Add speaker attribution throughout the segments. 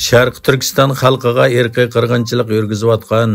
Speaker 1: Sharq Turkiston xalqiga irqiy qirg'inchilik yurgizayotgan,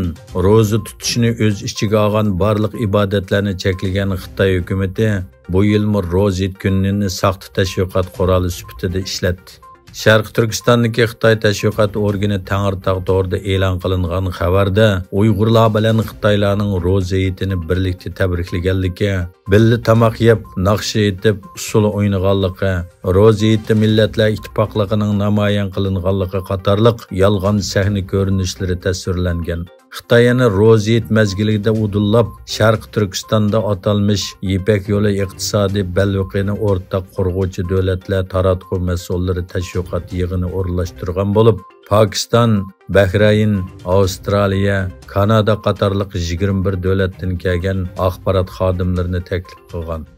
Speaker 1: ro'za tutishni o'z ichiga olgan barliq ibodatlarni cheklagan Xitoy hukumatı bu yilmi ro'za kunini saxta tashviqot quroli sifatida ishlatdi. Sharq Turkistondagi Xitoy tashviqot organi Tangirtog' to'g'rida e'lon qilingan xabarda Uyg'urlar bilan Xitoylarning ro'za yitini birlikda tabriklaganligi, birga tamoq yeb, naqsh etib, usul o'ynaganligi, ro'za yiti millatlar ittifoqligining namoyon qilinganligi qatorliq yolg'on sahna ko'rinishlari tasvirlangan. Xitoy yana ro'za yit mazgilida udullab, Sharq Turkistonda atalmish Ipak yo'li iqtisodiy balvoqini o'rtaq qurg'uvchi davlatlar taratquv mas'ullari tashviqot yig'ini o'rinlashtirgan bo'lib, Pokiston, Bahrayn, Avstraliya, Kanada qatorliq 21 davlatdan kelgan axborot xodimlarini taklif qilgan.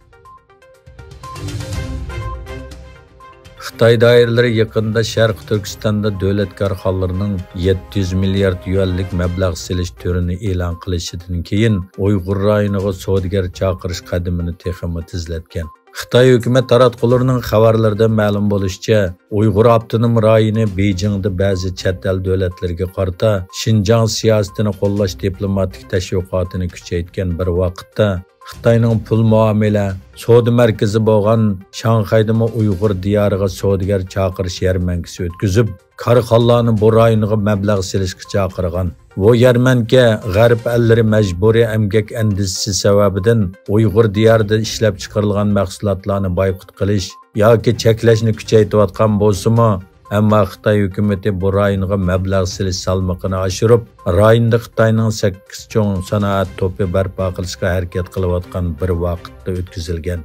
Speaker 1: Xitoy doiralari yaqinda Sharq Turkistonda davlat korxonalarining 700 milliard yuanlik mablag' silish turini e'lon qilishidan keyin Uyg'ur rayoniga savdogar chaqirish qadamini texmi tizlatgan. Xitoy hukumat taratqullarining xabarlarida ma'lum bo'lishicha, Uyg'ur avtonom rayoni Beijingda ba'zi chet el davlatlarga qarata Xinjiang siyosatini qo'llash diplomatik tashviqotini kuchaytirgan bir vaqtda Xitoyning pul muomala savdo markazi bo'lgan Shanxaydagi Uyg'ur diyoriga savdogar chaqirish yarmankasi o'tkazib, korxonlarni bu rayonga mablag' silishga chaqirgan. Bu yarmanka g'arb ellari majburiy emgak andisi sababidan Uyg'ur diyorida ishlab chiqarilgan mahsulotlarni boykot qilish yoki cheklashni kuchaytirayotgan bo'lsa-mu, ammo Xitoy hukumati bu rayonga mablag' silish salmoqini oshirib, rayonda Xitoyning 8 cho'ng sanoat to'pi barpo qilishga harakat qilayotgan bir vaqtda o'tkazilgan.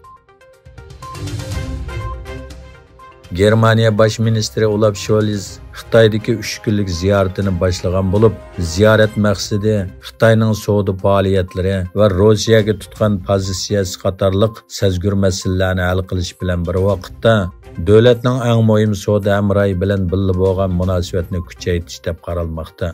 Speaker 1: Germaniya bosh ministri Olaf Scholz Xitoydagi 3 kunlik ziyoratini boshlagan bo'lib, ziyorat maqsadi Xitoyning savdo faoliyatlari va Rossiyaga tutgan pozitsiyasi qatorliq sezgur masalalarni hal qilish bilan bir vaqtda davlatning eng muhim savdo hamrohi bilan birga bo'lgan munosabatni kuchaytirish deb qaralmoqda.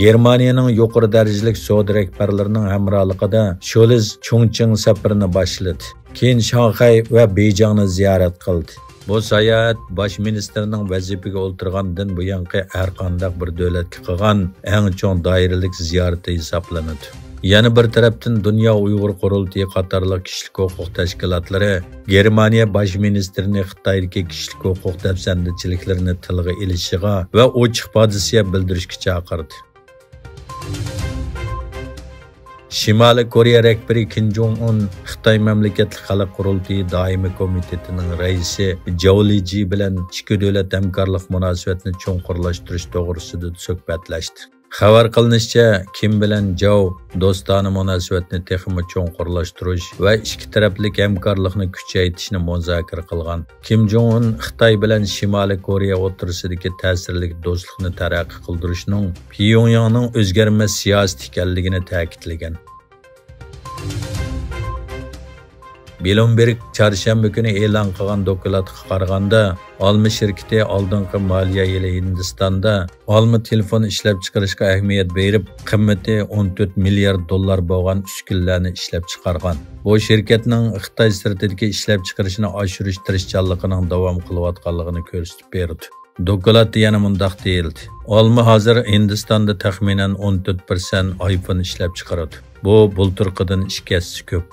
Speaker 1: Germaniyaning yuqori darajalik savdo rahbarlarining hamrohligida Scholz Chongqing safarini boshladi. Keyin Shanxay va Beijingni ziyorat qildi. Bu sayohat bosh ministrning vazifaga o'tirgandan buyongi har qanday bir davlatga qilgan eng chong doiralik ziyorati hisoblanadi. Yana bir tarafdan Dunyo Uyg'ur qurultiyi qatorliq kishilik huquq tashkilotlari Germaniya bosh ministrini Xitoydagi kishilik huquq dafsandichiliklarini tilga ilishiga va ochiq pozitsiya bildirishga chaqirdi. Shimoliy Koreya rahbari Kim Jong Un Xitoy mamlakatlik xalq qurultiyi doimiy komitetining raisi Zhao Liji bilan ikki davlat hamkorlik munosabatini cho'nqurlashtirish to'g'risida suhbatlashdi. Xabar qilinishicha, Kim bilan Zhao do'stona munosabatni texmi cho'nqurlashtirish va ikki taraflik hamkorlikni kuchaytirishni muzokara qilgan. Kim Jong Un Xitoy bilan Shimoliy Koreya o'rtasidagi ta'sirli do'stlikni taraqqiy qildirishning Pyongyangning o'zgarmas siyosati ekanligini ta'kidlagan. Bloomberg çarşamba kuni e'lon qilgan dokladga qaraganda, olma shirkati oldingi moliya yili Hindistonda olma telefon ishlab chiqarishga ahamiyat berib, qimmati 14 milliard dollar bo'lgan uskunlarni ishlab chiqargan. Bu shirkatning Xitoy sirtidagi ishlab chiqarishini oshirish tirishchanligining davom qilayotganligini ko'rsatib berdi. Dokladda yana mundaq deyildi. Olma hozir Hindistonda taxminan 14% iPhone ishlab chiqaradi. Bu bulturqidan 2 hassa ko'p.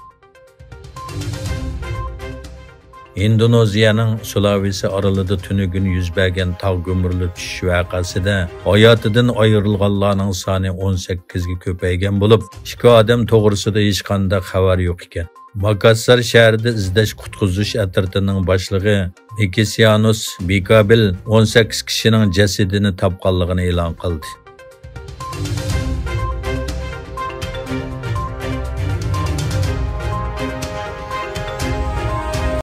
Speaker 1: Indoneziyaning Sulawesi orolida tunugun yuz bergan tog' gumurli tushish voqeasida hayotidan ayrilganlarning soni 18 ga ko'paygan bo'lib, 2 odam to'g'risida hech qanday xabar yo'q ekan. Makassar shahrida izlash qutqizish atritining boshlig'i Ekesianus Bikabil 18 kishining jasadini topganligini e'lon qildi.